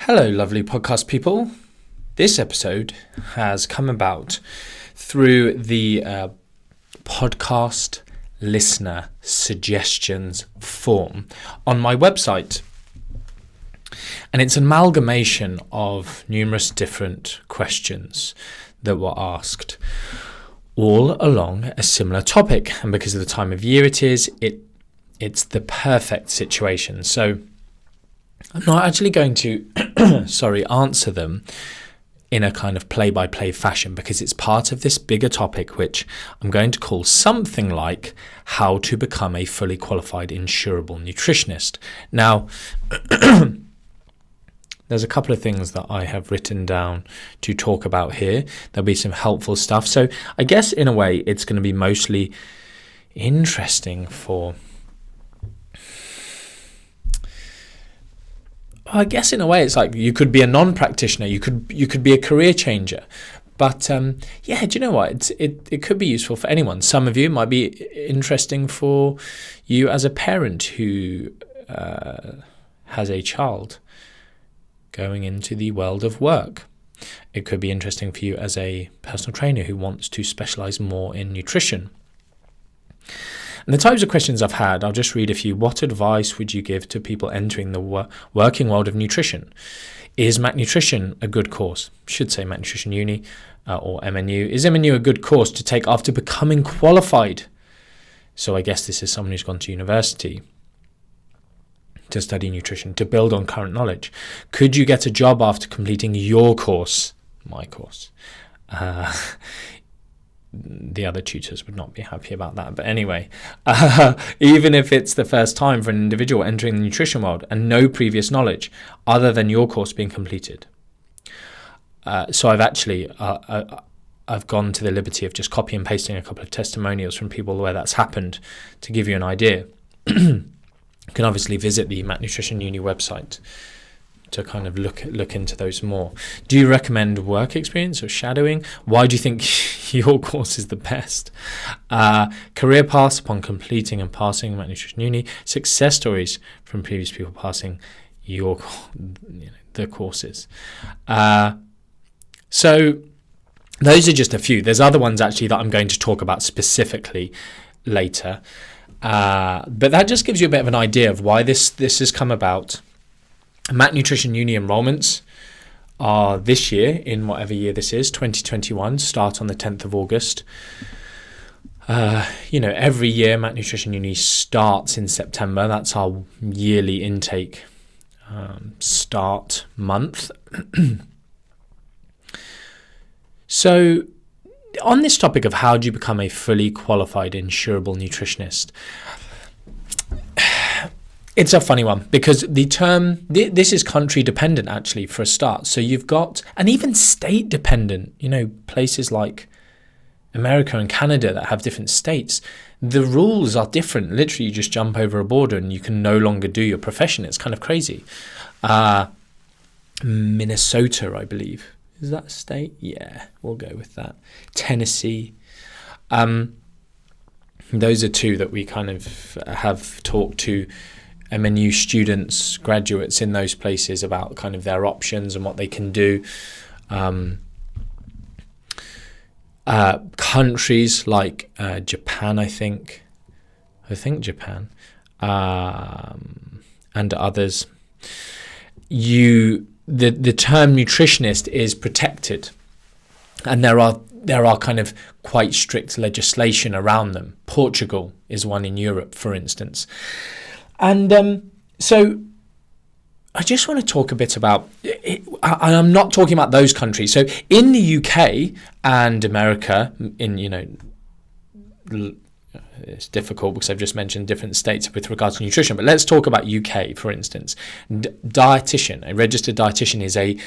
Hello, lovely podcast people. This episode has come about through the podcast listener suggestions form on my website. And it's an amalgamation of numerous different questions that were asked all along a similar topic. And because of the time of year it is, it's the perfect situation. So I'm not actually going to answer them in a kind of play-by-play fashion, because it's part of this bigger topic which I'm going to call something like how to become a fully qualified insurable nutritionist. Now, there's a couple of things that I have written down to talk about here. There'll be some helpful stuff. So I guess in a way it's going to be mostly interesting for... I guess in a way it's like you could be a non-practitioner, you could be a career changer, but do you know what? It could be useful for anyone. Some of you might be interesting for you as a parent who has a child going into the world of work. It could be interesting for you as a personal trainer who wants to specialize more in nutrition. And the types of questions I've had, I'll just read a few. What advice would you give to people entering the working world of nutrition? Is Mac Nutrition a good course? Should say Mac Nutrition Uni or MNU. Is MNU a good course to take after becoming qualified? So I guess this is someone who's gone to university to study nutrition, to build on current knowledge. Could you get a job after completing your course? My course. The other tutors would not be happy about that. But anyway, even if it's the first time for an individual entering the nutrition world and no previous knowledge other than your course being completed. So I've actually, I've gone to the liberty of just copy and pasting a couple of testimonials from people where that's happened to give you an idea. You can obviously visit the Mac Nutrition Uni website to kind of look into those more. Do you recommend work experience or shadowing? Why do you think your course is the best? Career paths upon completing and passing Mac Nutrition Uni. Success stories from previous people passing the courses. So those are just a few. There's other ones actually that I'm going to talk about specifically later. But that just gives you a bit of an idea of why this has come about. Mac Nutrition Uni enrollments are this year, in whatever year this is, 2021, start on the 10th of August. Every year Mac Nutrition Uni starts in September. That's our yearly intake start month. So on this topic of how do you become a fully qualified insurable nutritionist, it's a funny one, because the term, this is country dependent actually for a start. So you've got, and even state dependent, places like America and Canada that have different states, the rules are different. Literally you just jump over a border and you can no longer do your profession. It's kind of crazy. Minnesota, I believe. Is that a state? Yeah, we'll go with that. Tennessee. Those are two that we kind of have talked to MNU students, graduates in those places about kind of their options and what they can do. Countries like Japan, I think Japan, and others, the term nutritionist is protected, and there are kind of quite strict legislation around them. Portugal is one in Europe, for instance. And so I just want to talk a bit about, I'm not talking about those countries. So in the UK and America, it's difficult because I've just mentioned different states with regards to nutrition, but let's talk about UK, for instance. Dietitian, a registered dietitian is a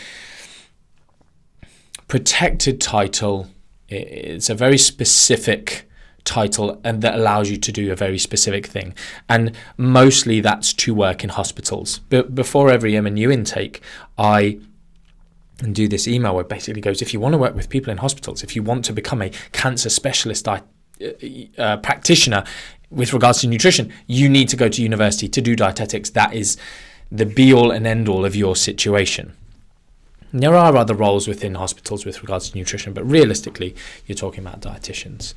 protected title. It's a very specific title and that allows you to do a very specific thing, and mostly that's to work in hospitals. But before every MNU intake, I do this email where it basically goes, if you want to work with people in hospitals, if you want to become a cancer specialist practitioner with regards to nutrition, you need to go to university to do dietetics. That is the be all and end all of your situation. And there are other roles within hospitals with regards to nutrition, but realistically, you're talking about dietitians.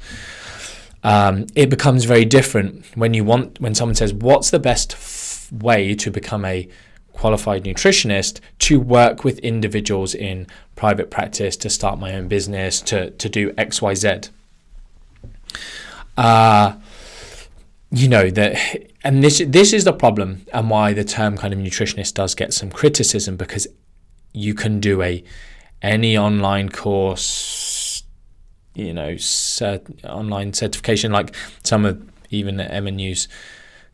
It becomes very different when someone says, what's the best way to become a qualified nutritionist, to work with individuals in private practice, to start my own business, to do XYZ. And this is the problem, and why the term kind of nutritionist does get some criticism, because you can do any online course, online certification, like some of even MNU's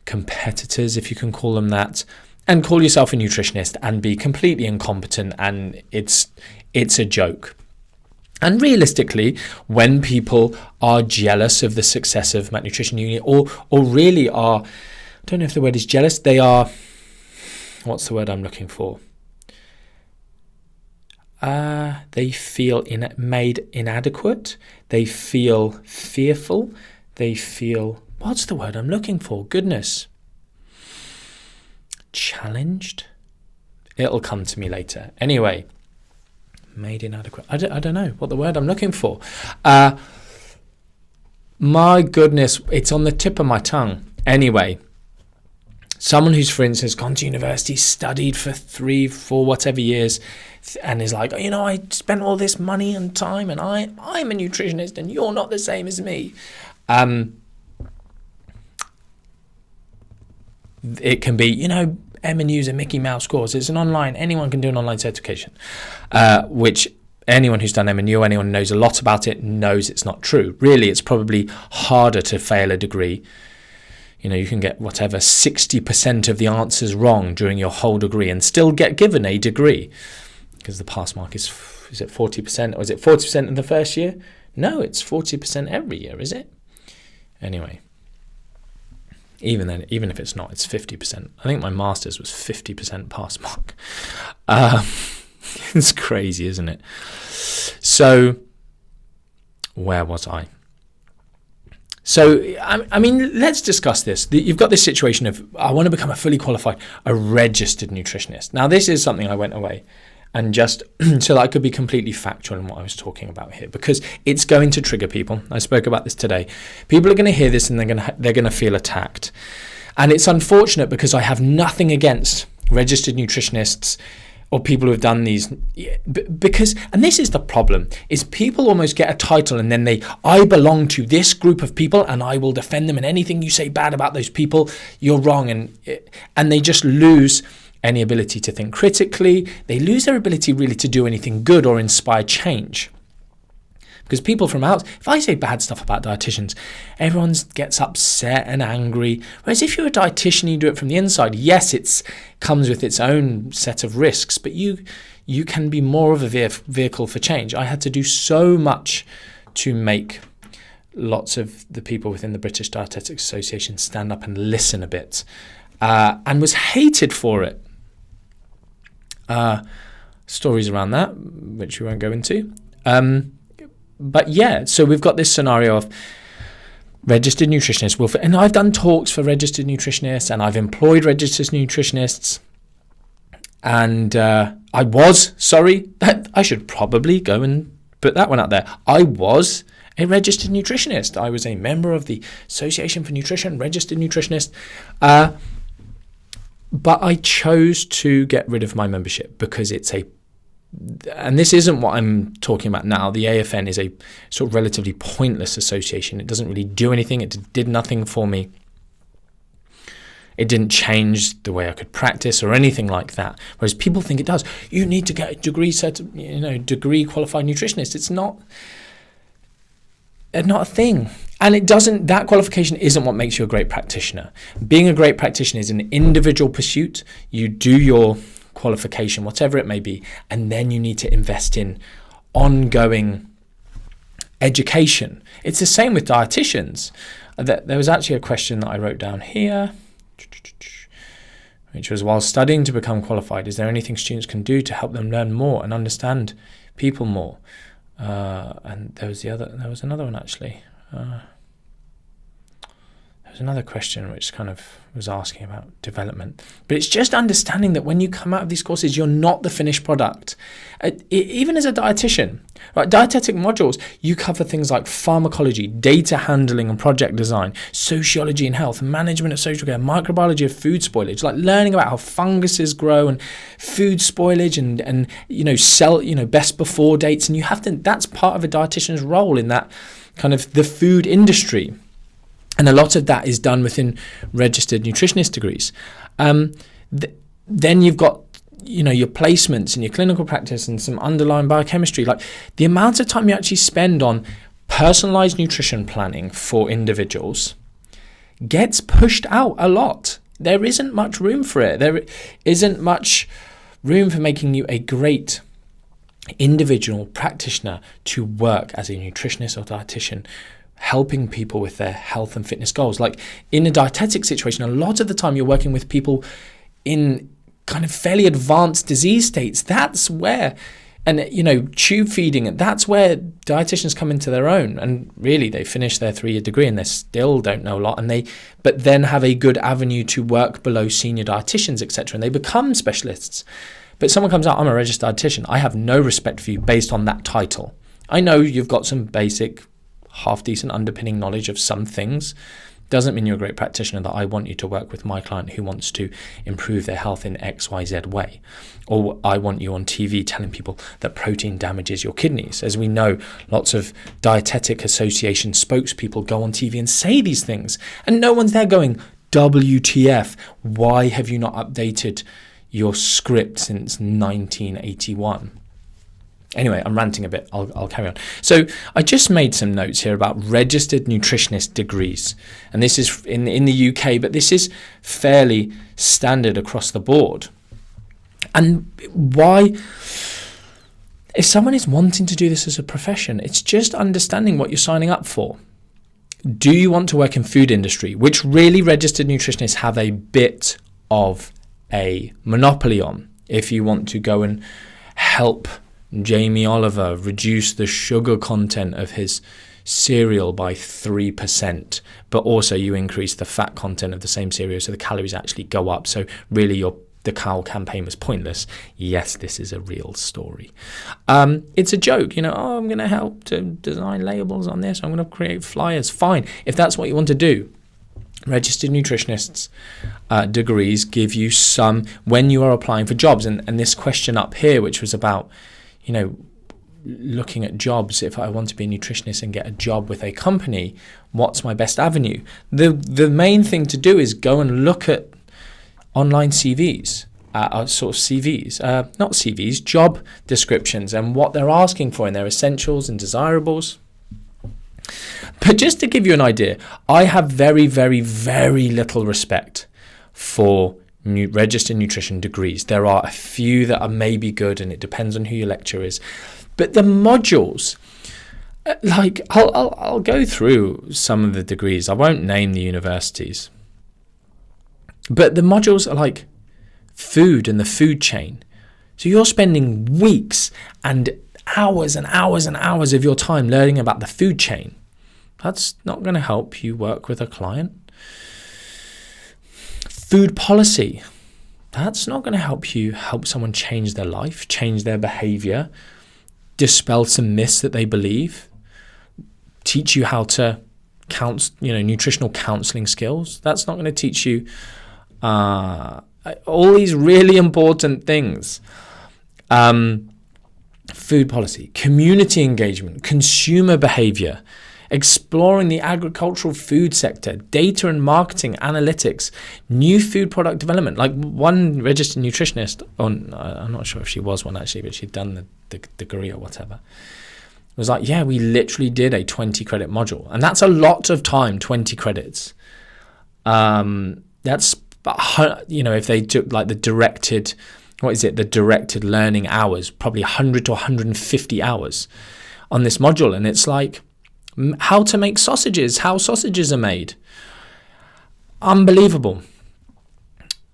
competitors, if you can call them that, and call yourself a nutritionist and be completely incompetent, and it's a joke. And realistically, when people are jealous of the success of Mac Nutrition Uni, or really are, I don't know if the word is jealous, they are, what's the word I'm looking for? They feel made inadequate, they feel fearful, they feel, what's the word I'm looking for? Goodness. Challenged? It'll come to me later. Anyway, made inadequate. I don't know what the word I'm looking for. My goodness, it's on the tip of my tongue. Anyway, someone who's, for instance, gone to university, studied for 3-4 whatever years, and is like, I spent all this money and time, and I'm a nutritionist, and you're not the same as me. It can be, MNU's a Mickey Mouse course. It's an online, anyone can do an online certification, which anyone who's done MNU, anyone who knows a lot about it, knows it's not true. Really, it's probably harder to fail a degree. You can get 60% of the answers wrong during your whole degree and still get given a degree, because the pass mark is it 40%, or is it 40% in the first year? No, it's 40% every year, is it? Anyway. Even then, even if it's not, it's 50%. I think my master's was 50% pass mark. It's crazy, isn't it? So, where was I? So, I mean, let's discuss this. You've got this situation of, I want to become a registered nutritionist. Now, this is something I went away and just so that I could be completely factual in what I was talking about here, because it's going to trigger people. I spoke about this today. People are going to hear this and they're going to feel attacked. And it's unfortunate, because I have nothing against registered nutritionists or people who have done these, because, and this is the problem, is people almost get a title and then I belong to this group of people and I will defend them, and anything you say bad about those people, you're wrong. And they just lose any ability to think critically. They lose their ability really to do anything good or inspire change. Because people from out, if I say bad stuff about dietitians, everyone gets upset and angry. Whereas if you're a dietitian, you do it from the inside. Yes, it comes with its own set of risks, but you can be more of a vehicle for change. I had to do so much to make lots of the people within the British Dietetics Association stand up and listen a bit, and was hated for it. Stories around that, which we won't go into. But yeah, so we've got this scenario of registered nutritionists. And I've done talks for registered nutritionists, and I've employed registered nutritionists. And I should probably go and put that one out there. I was a registered nutritionist. I was a member of the Association for Nutrition, registered nutritionist. But I chose to get rid of my membership because and this isn't what I'm talking about now. The AFN is a sort of relatively pointless association. It doesn't really do anything. It did nothing for me. It didn't change the way I could practice or anything like that. Whereas people think it does. You need to get a degree qualified nutritionist. It's not a thing. And that qualification isn't what makes you a great practitioner. Being a great practitioner is an individual pursuit. You do your qualification, whatever it may be, and then you need to invest in ongoing education. It's the same with dietitians. There was actually a question that I wrote down here, which was, while studying to become qualified, is there anything students can do to help them learn more and understand people more? And there was another one actually. There's another question which kind of was asking about development. But it's just understanding that when you come out of these courses, you're not the finished product. Even as a dietitian, right? Dietetic modules, you cover things like pharmacology, data handling and project design, sociology and health, management of social care, microbiology of food spoilage, like learning about how funguses grow and food spoilage and best before dates. And you have to, that's part of a dietitian's role in that kind of the food industry. And a lot of that is done within registered nutritionist degrees. Then you've got, your placements and your clinical practice and some underlying biochemistry. Like the amount of time you actually spend on personalized nutrition planning for individuals gets pushed out a lot. There isn't much room for it. There isn't much room for making you a great individual practitioner to work as a nutritionist or dietitian, helping people with their health and fitness goals. Like in a dietetic situation, a lot of the time you're working with people in kind of fairly advanced disease states. That's where, and tube feeding, that's where dietitians come into their own. And really they finish their 3-year degree and they still don't know a lot, but then have a good avenue to work below senior dietitians, etc. And they become specialists. But someone comes out, I'm a registered dietitian. I have no respect for you based on that title. I know you've got some basic half-decent underpinning knowledge of some things. Doesn't mean you're a great practitioner that I want you to work with my client who wants to improve their health in XYZ way. Or I want you on TV telling people that protein damages your kidneys. As we know, lots of dietetic association spokespeople go on TV and say these things. And no one's there going, WTF, why have you not updated your script since 1981? Anyway, I'm ranting a bit. I'll carry on. So I just made some notes here about registered nutritionist degrees. And this is in the UK, but this is fairly standard across the board. And why, if someone is wanting to do this as a profession, it's just understanding what you're signing up for. Do you want to work in food industry, which really registered nutritionists have a bit of a monopoly on? If you want to go and help Jamie Oliver reduce the sugar content of his cereal by 3%, but also you increase the fat content of the same cereal, so the calories actually go up. So really the cow campaign was pointless. Yes, this is a real story. It's a joke, I'm going to help to design labels on this. I'm going to create flyers. Fine. If that's what you want to do. Registered nutritionists degrees give you some when you are applying for jobs. And this question up here, which was about, looking at jobs, if I want to be a nutritionist and get a job with a company, what's my best avenue? The main thing to do is go and look at online CVs, job descriptions and what they're asking for in their essentials and desirables. But just to give you an idea, I have very, very, very little respect for registered nutrition degrees. There are a few that are maybe good, and it depends on who your lecturer is. But the modules, I'll go through some of the degrees. I won't name the universities. But the modules are like food and the food chain. So you're spending weeks and hours and hours and hours of your time learning about the food chain. That's not going to help you work with a client. Food policy, that's not going to help someone change their life, change their behavior, dispel some myths that they believe, teach you how to nutritional counseling skills. That's not going to teach you all these really important things. Food policy, community engagement, consumer behavior, exploring the agricultural food sector, data and marketing, analytics, new food product development. Like one registered nutritionist, I'm not sure if she was one actually, but she'd done the degree or whatever, was like, yeah, we literally did a 20 credit module. And that's a lot of time, 20 credits. That's, if they took like the directed learning hours, probably 100 to 150 hours on this module. And it's like, how to make sausages, how sausages are made. Unbelievable.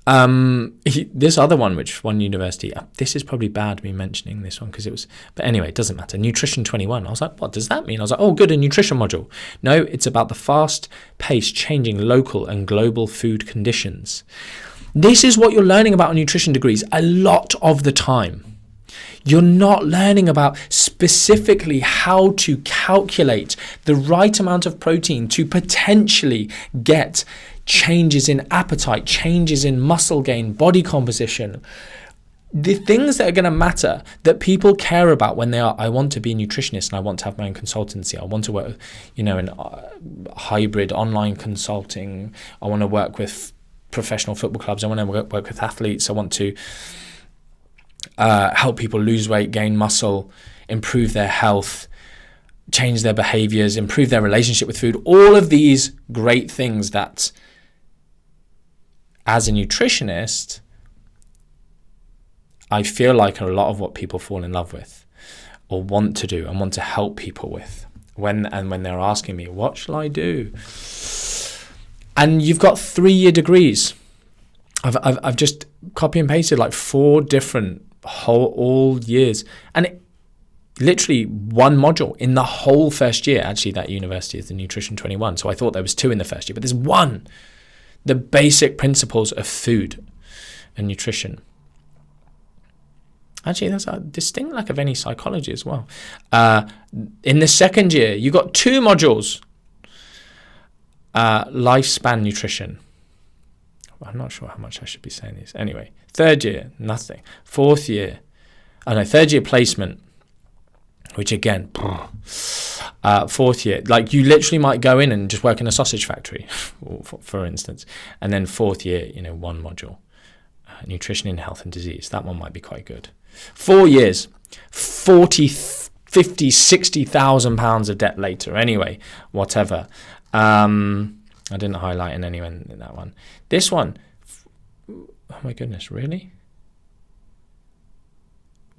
This other one, which one university, this is probably bad me mentioning this one because it was, but anyway, it doesn't matter. Nutrition 21. I was like, what does that mean? I was like, oh, good, a nutrition module. No, it's about the fast-paced changing local and global food conditions. This is what you're learning about on nutrition degrees a lot of the time. You're not learning about specifically how to calculate the right amount of protein to potentially get changes in appetite, changes in muscle gain, body composition. The things that are going to matter that people care about when they are, I want to be a nutritionist and I want to have my own consultancy. I want to work, in hybrid online consulting. I want to work with professional football clubs. I want to work with athletes. I want to help people lose weight, gain muscle, improve their health, change their behaviors, improve their relationship with food. All of these great things that, as a nutritionist, I feel like are a lot of what people fall in love with or want to do and want to help people with when they're asking me, what shall I do? And you've got 3-year degrees. I've just copy and pasted like 4 different all years, and literally one module in the whole first year. Actually, that university is the Nutrition 21, so I thought there was 2 in the first year, but there's 1. The basic principles of food and nutrition. Actually, there's a distinct lack of any psychology as well. In the second year, you got 2 modules. Lifespan nutrition. I'm not sure how much I should be saying this. Anyway, 3rd year, nothing. 4th year, 3rd year placement, which again, 4th year, like you literally might go in and just work in a sausage factory, for instance. And then 4th year, 1 module, nutrition in health and disease. That one might be quite good. 4 years, 40, 50, 60,000 pounds of debt later. Anyway, whatever. I didn't highlight in anyone in that one. This one, oh my goodness, really?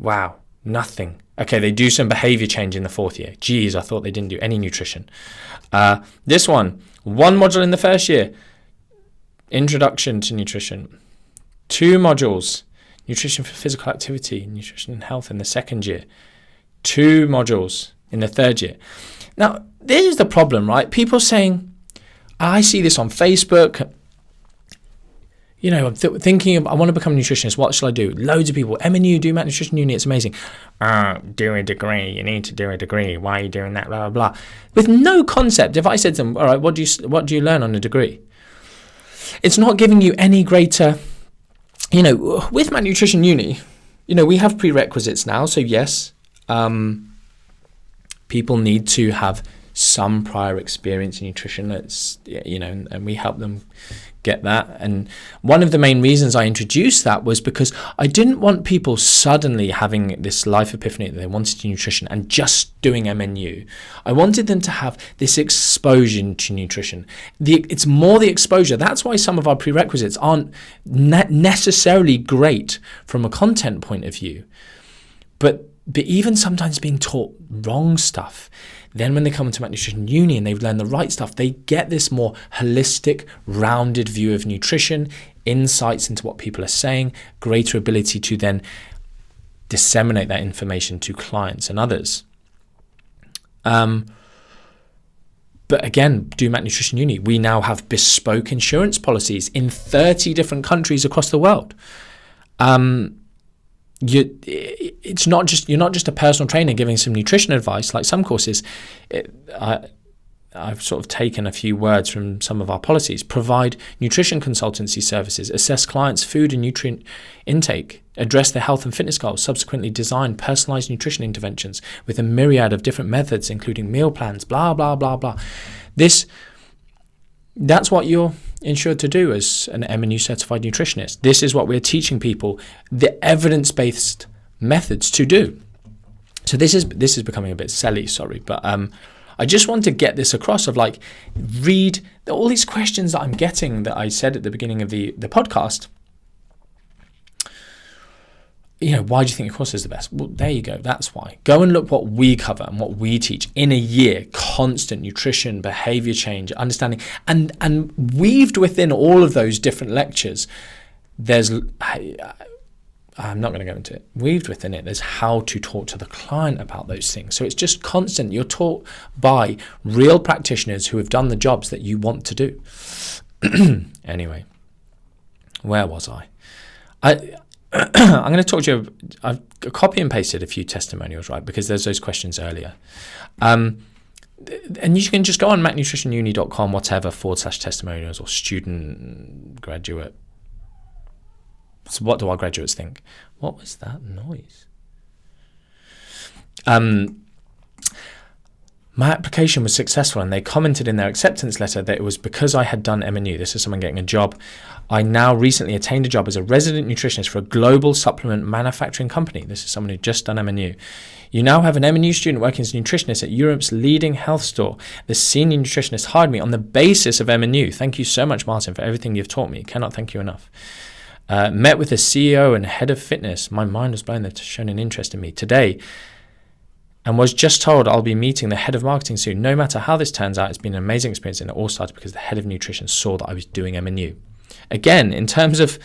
Wow, nothing. Okay, they do some behavior change in the 4th year. Geez, I thought they didn't do any nutrition. This one module in the first year, introduction to nutrition. 2 modules, nutrition for physical activity, nutrition and health in the 2nd year. 2 modules in the 3rd year. Now, this is the problem, right? People saying, I see this on Facebook. I'm thinking of, I want to become a nutritionist. What shall I do? Loads of people. MNU, do Mac Nutrition Uni. It's amazing. Do a degree. You need to do a degree. Why are you doing that? Blah, blah, blah. With no concept. If I said to them, all right, what do you learn on a degree? It's not giving you any greater, with Mac Nutrition Uni, we have prerequisites now. So yes, people need to have some prior experience in nutrition. It's, and we help them get that. And one of the main reasons I introduced that was because I didn't want people suddenly having this life epiphany that they wanted to nutrition and just doing MNU. I wanted them to have this exposure to nutrition. It's more the exposure. That's why some of our prerequisites aren't necessarily great from a content point of view, but even sometimes being taught wrong stuff. Then when they come into Mac Nutrition Uni and they've learned the right stuff, they get this more holistic, rounded view of nutrition, insights into what people are saying, greater ability to then disseminate that information to clients and others. But again, do Mac Nutrition Uni. We now have bespoke insurance policies in 30 different countries across the world. You're not just a personal trainer giving some nutrition advice like some courses. I've sort of taken a few words from some of our policies. Provide nutrition consultancy services, assess clients' food and nutrient intake, address their health and fitness goals, subsequently design personalized nutrition interventions with a myriad of different methods, including meal plans, blah, blah, blah, blah. That's what you're insured to do as an MNU certified nutritionist. This is what we're teaching people, the evidence-based methods to do. So this is becoming a bit silly, sorry, but I just want to get this across of like, read all these questions that I'm getting that I said at the beginning of the podcast. Why do you think your course is the best? Well, there you go. That's why. Go and look what we cover and what we teach in a year. Constant nutrition, behavior change, understanding, and weaved within all of those different lectures, I'm not going to go into it. Weaved within it, there's how to talk to the client about those things. So it's just constant. You're taught by real practitioners who have done the jobs that you want to do. Anyway, where was I? I'm going to talk to you. I've copy and pasted a few testimonials, right? Because there's those questions earlier. And you can just go on macnutritionuni.com, whatever, /testimonials or student, graduate. So what do our graduates think? What was that noise? My application was successful, and they commented in their acceptance letter that it was because I had done M&U. This is someone getting a job. I now recently attained a job as a resident nutritionist for a global supplement manufacturing company. This is someone who just done M&U. You now have an M&U student working as a nutritionist at Europe's leading health store. The senior nutritionist hired me on the basis of M&U. Thank you so much, Martin, for everything you've taught me. Cannot thank you enough. Met with the CEO and head of fitness. My mind was blown. They've shown an interest in me today, and was just told I'll be meeting the head of marketing soon. No matter how this turns out, it's been an amazing experience, and it all started because the head of nutrition saw that I was doing M&U. Again, in terms of,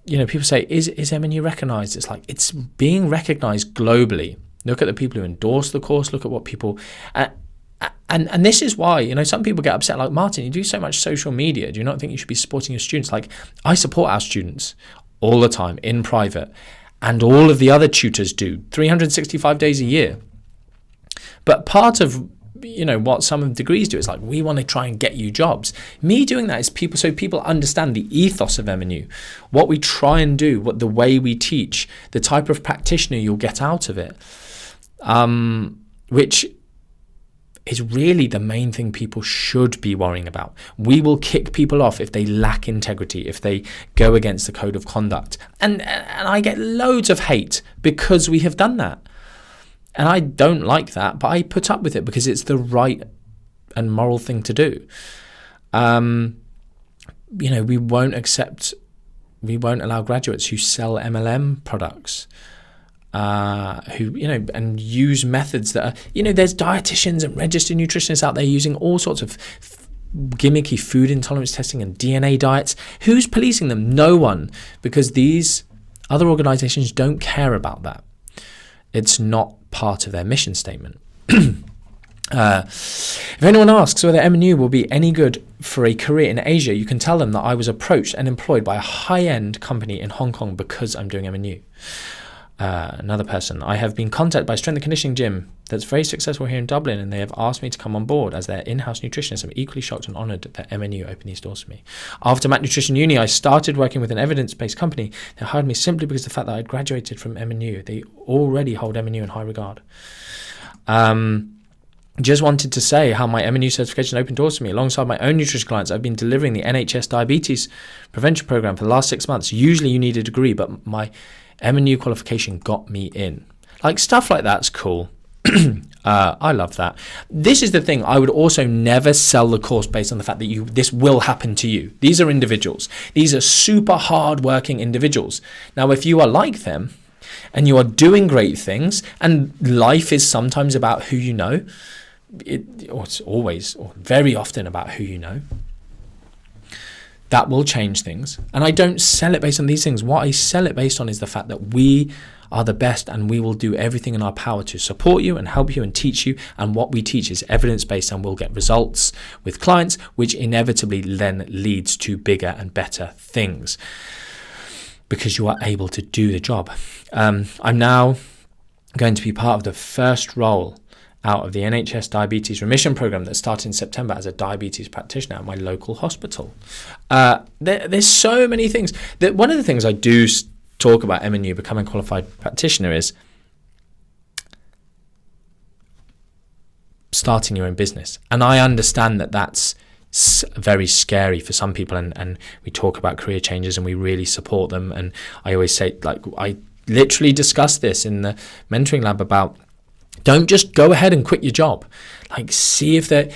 people say, is M&U recognized? It's like, it's being recognized globally. Look at the people who endorse the course. Look at what people, and this is why, some people get upset, like, Martin, you do so much social media. Do you not think you should be supporting your students? Like, I support our students all the time in private, and all of the other tutors do 365 days a year. But part of, what some of the degrees do is like, we want to try and get you jobs. Me doing that is so people understand the ethos of M&U, what we try and do, what the way we teach, the type of practitioner you'll get out of it, which is really the main thing people should be worrying about. We will kick people off if they lack integrity, if they go against the code of conduct. And I get loads of hate because we have done that. And I don't like that, but I put up with it because it's the right and moral thing to do. We won't allow graduates who sell MLM products, and use methods that are, there's dietitians and registered nutritionists out there using all sorts of gimmicky food intolerance testing and DNA diets. Who's policing them? No one, because these other organizations don't care about that. It's not part of their mission statement. If anyone asks whether M&U will be any good for a career in Asia, you can tell them that I was approached and employed by a high-end company in Hong Kong because I'm doing M&U. Another person, I have been contacted by a strength and conditioning gym that's very successful here in Dublin, and they have asked me to come on board as their in-house nutritionist. I'm equally shocked and honoured that M&U opened these doors for me. After Mac Nutrition Uni, I started working with an evidence-based company. They hired me simply because of the fact that I graduated from M&U. They already hold M&U in high regard. Just wanted to say how my M&U certification opened doors for me. Alongside my own nutrition clients, I've been delivering the NHS diabetes prevention program for the last 6 months. Usually you need a degree, but my M&U qualification got me in. Like, stuff like that's cool. I love that. This is the thing. I would also never sell the course based on the fact that this will happen to you. These are individuals. These are super hard-working individuals. Now, if you are like them and you are doing great things, and life is sometimes about who you know, it's always or very often about who you know, that will change things. And I don't sell it based on these things. What I sell it based on is the fact that we are the best, and we will do everything in our power to support you and help you and teach you. And what we teach is evidence-based, and we'll get results with clients, which inevitably then leads to bigger and better things because you are able to do the job. I'm now going to be part of the first role out of the NHS Diabetes Remission Programme that started in September as a diabetes practitioner at my local hospital. There's so many things. One of the things I do talk about M&U, becoming a qualified practitioner, is starting your own business. And I understand that that's very scary for some people, and we talk about career changes and we really support them. And I always say, like, I literally discuss this in the mentoring lab about, don't just go ahead and quit your job. Like, see if they're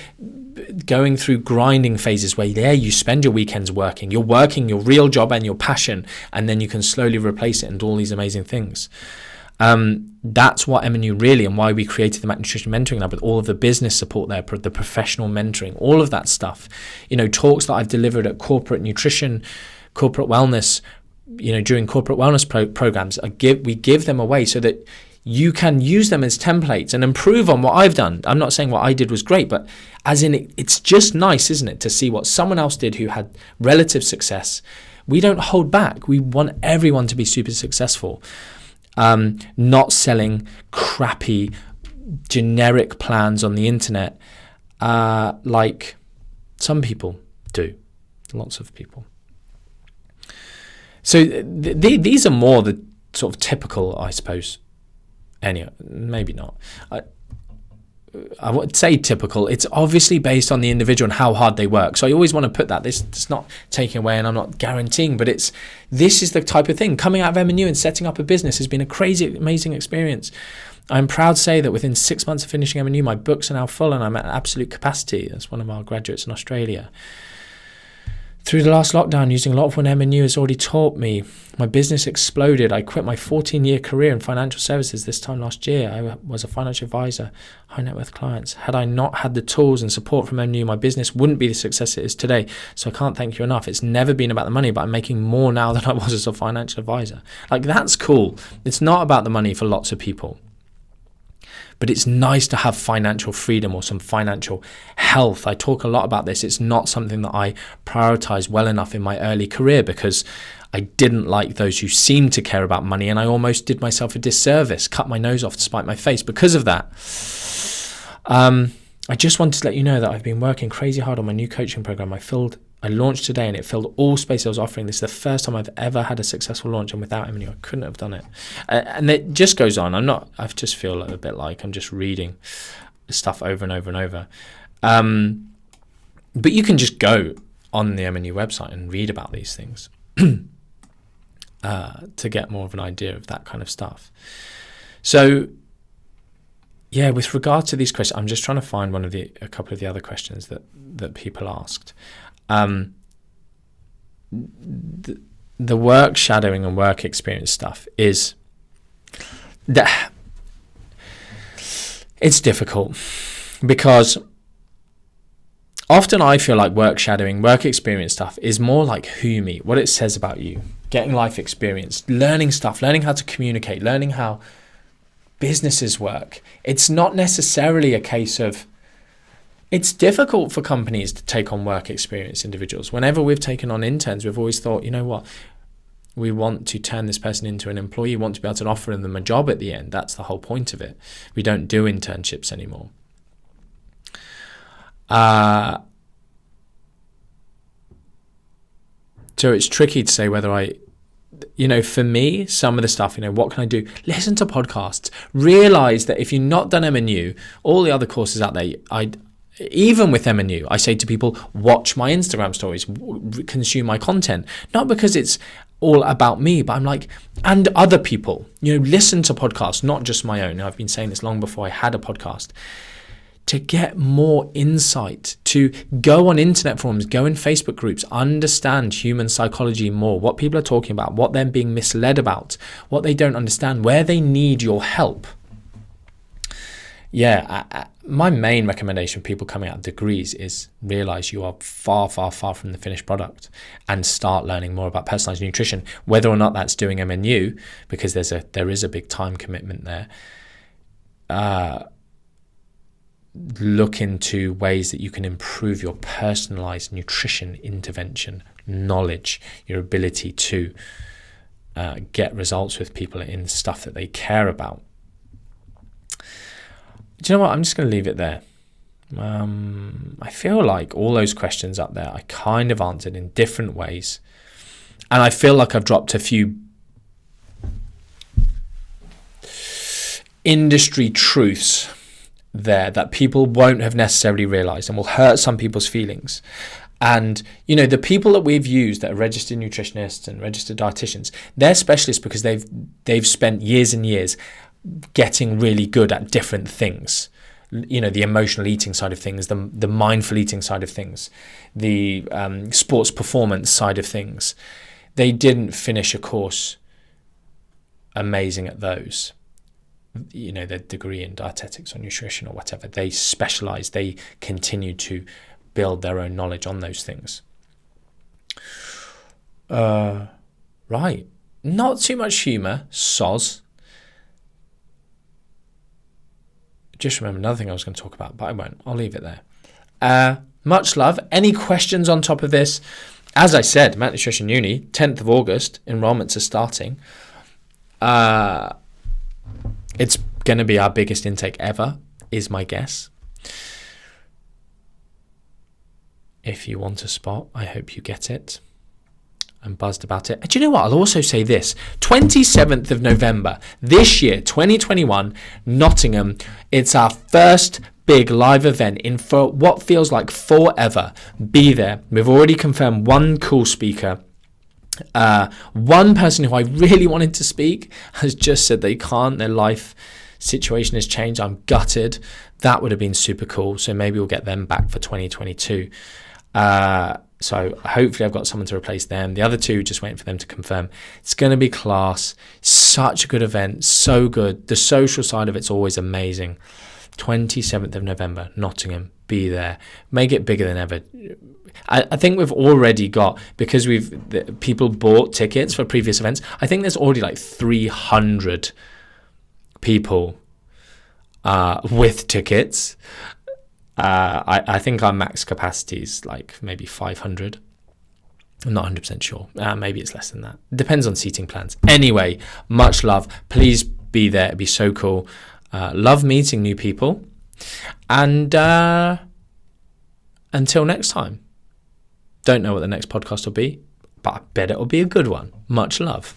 going through grinding phases where you spend your weekends working. You're working your real job and your passion, and then you can slowly replace it and do all these amazing things. That's what M&U really, and why we created the Mac Nutrition Mentoring Lab with all of the business support there, the professional mentoring, all of that stuff. Talks that I've delivered at corporate nutrition corporate wellness, during corporate wellness programs, we give them away so that you can use them as templates and improve on what I've done. I'm not saying what I did was great, but as in it's just nice, isn't it, to see what someone else did who had relative success. We don't hold back. We want everyone to be super successful. Not selling crappy, generic plans on the internet like some people do. Lots of people. So these are more the sort of typical, I suppose. Anyway, maybe not. I would say typical. It's obviously based on the individual and how hard they work. So I always want to put that. It's not taking away, and I'm not guaranteeing, but this is the type of thing. Coming out of M&U and setting up a business has been a crazy, amazing experience. I'm proud to say that within 6 months of finishing M&U, my books are now full and I'm at absolute capacity. That's one of our graduates in Australia. Through the last lockdown, using a lot of what M&U has already taught me, my business exploded. I quit my 14-year career in financial services this time last year. I was a financial advisor, high net worth clients. Had I not had the tools and support from M&U, my business wouldn't be the success it is today. So I can't thank you enough. It's never been about the money, but I'm making more now than I was as a financial advisor. Like, that's cool. It's not about the money for lots of people. But it's nice to have financial freedom or some financial health. I talk a lot about this. It's not something that I prioritize well enough in my early career because I didn't like those who seemed to care about money, and I almost did myself a disservice, cut my nose off to spite my face because of that. I just wanted to let you know that I've been working crazy hard on my new coaching program. I launched today and it filled all space I was offering. This is the first time I've ever had a successful launch, and without M&U, I couldn't have done it. And it just goes on. I just feel a bit like I'm just reading stuff over and over and over. But you can just go on the M&U website and read about these things to get more of an idea of that kind of stuff. So, yeah, with regard to these questions, I'm just trying to find a couple of the other questions that people asked. The work shadowing and work experience stuff is that it's difficult because often I feel like work shadowing, work experience stuff is more like who you meet, what it says about you, getting life experience, learning stuff, learning how to communicate, learning how businesses work. It's not necessarily a case of. It's difficult for companies to take on work experience individuals. Whenever we've taken on interns, we've always thought, you know what, we want to turn this person into an employee, we want to be able to offer them a job at the end. That's the whole point of it. We don't do internships anymore. So it's tricky to say whether for me, some of the stuff, what can I do? Listen to podcasts. Realize that if you've not done M&U, all the other courses out there, even with M&U, I say to people, watch my Instagram stories, consume my content. Not because it's all about me, but I'm like, and other people, listen to podcasts, not just my own. I've been saying this long before I had a podcast. To get more insight, to go on internet forums, go in Facebook groups, understand human psychology more, what people are talking about, what they're being misled about, what they don't understand, where they need your help. Yeah, my main recommendation for people coming out of degrees is realize you are far, far, far from the finished product and start learning more about personalized nutrition, whether or not that's doing M&U, because there is a big time commitment there. Look into ways that you can improve your personalized nutrition intervention knowledge, your ability to get results with people in stuff that they care about. Do you know what? I'm just going to leave it there. I feel like all those questions up there I kind of answered in different ways. And I feel like I've dropped a few industry truths there that people won't have necessarily realized and will hurt some people's feelings. And, the people that we've used that are registered nutritionists and registered dietitians, they're specialists because they've spent years and years getting really good at different things. The emotional eating side of things, the mindful eating side of things, the sports performance side of things. They didn't finish a course amazing at those. Their degree in dietetics or nutrition or whatever. They specialize, they continue to build their own knowledge on those things. Right. Not too much humour. Soz. Just remember another thing I was going to talk about, but I won't. I'll leave it there. Much love. Any questions on top of this? As I said, Matt Nutrition Uni, 10th of August, enrollments are starting. It's going to be our biggest intake ever, is my guess. If you want a spot, I hope you get it. I'm buzzed about it. And do you know what? I'll also say this. 27th of November, this year, 2021, Nottingham. It's our first big live event in for what feels like forever. Be there. We've already confirmed one cool speaker. One person who I really wanted to speak has just said they can't. Their life situation has changed. I'm gutted. That would have been super cool. So maybe we'll get them back for 2022. So hopefully I've got someone to replace them. The other two, just waiting for them to confirm. It's going to be class. Such a good event. So good. The social side of it's always amazing. 27th of November, Nottingham. Be there. Make it bigger than ever. I think we've already got, because people bought tickets for previous events, I think there's already like 300 people with tickets. I think our max capacity is like maybe 500. I'm not 100% sure. Maybe it's less than that. Depends on seating plans. Anyway, much love. Please be there. It'd be so cool. Love meeting new people. And until next time. Don't know what the next podcast will be, but I bet it'll be a good one. Much love.